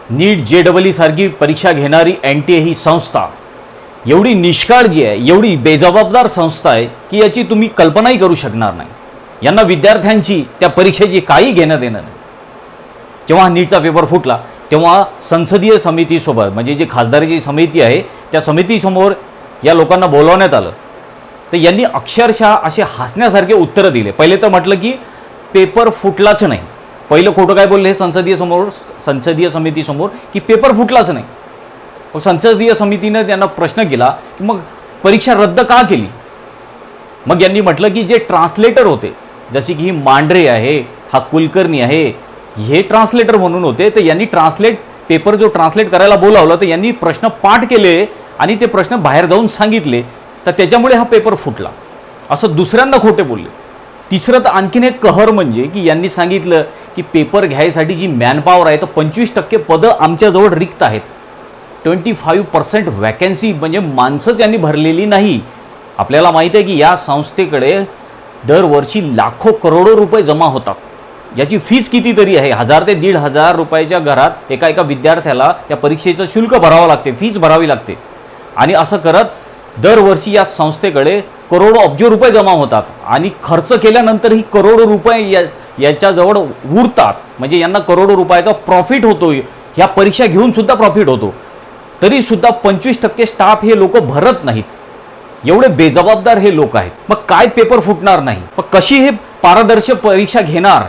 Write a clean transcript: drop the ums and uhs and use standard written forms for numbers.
नीट JEE सारखी परीक्षा घेणारी NTA ही संस्था एवढी निष्काळजी आहे, एवढी बेजबाबदार संस्था आहे की याची तुम्ही कल्पनाही करू शकणार नाही। यांना विद्यार्थ्यांची त्या परीक्षेची काही घेणं देणं नाही। जेव्हा नीटचा पेपर फुटला तेव्हा संसदीय समितीसोबत म्हणजे जी खासदाराची समिती आहे त्या समितीसमोर या लोकांना बोलवण्यात आलं, तर यांनी अक्षरशः असे हसण्यासारखे उत्तरं दिले। पहिले तर म्हटलं की पेपर फुटलाच नाही, पहिलं खोटं काय बोलले हे संसदीय समितीसमोर की पेपर फुटलाच नाही। मग संसदीय समितीने त्यांना प्रश्न केला की मग परीक्षा रद्द का केली। मग यांनी म्हटलं की जे ट्रान्सलेटर होते, जसे की मांढरे आहे, हा कुलकर्णी आहे, हे ट्रान्सलेटर म्हणून होते, तर यांनी पेपर जो ट्रान्सलेट करायला बोलावलं तर यांनी प्रश्न पाठ केले आणि ते प्रश्न बाहेर जाऊन सांगितले, तर त्याच्यामुळे हा पेपर फुटला असं दुसऱ्यांदा खोटे बोलले। तिसरं तर आणखीन एक कहर म्हणजे की यांनी सांगितलं की पेपर घ्यायसाठी जी मॅनपॉवर आहे तर 25% पदं आमच्याजवळ रिक्त आहेत। 25% वॅकन्सी म्हणजे माणसंच यांनी भरलेली नाही। आपल्याला माहिती आहे की या संस्थेकडे दरवर्षी लाखो करोडो रुपये जमा होतात। याची फीस कितीतरी आहे, 1000 ते 1500 रुपयाच्या घरात एका विद्यार्थ्याला या परीक्षेचं शुल्क भरावं लागते, फीस भरावी लागते। आणि असं करत दरवर्षी या संस्थेकडे करोडो अब्ज रुपये जमा होतात आणि खर्च केल्यानंतरही करोडो रुपये याच्याजवळ उरतात, म्हणजे यांना करोडो रुपयाचा प्रॉफिट होतो। ह्या परीक्षा घेऊन सुद्धा प्रॉफिट होतो, तरी सुद्धा 25% स्टाफ हे लोक भरत नाहीत। एवढे बेजबाबदार हे लोक आहेत। मग काय पेपर फुटणार नाही, मग कशी हे पारदर्शक परीक्षा घेणार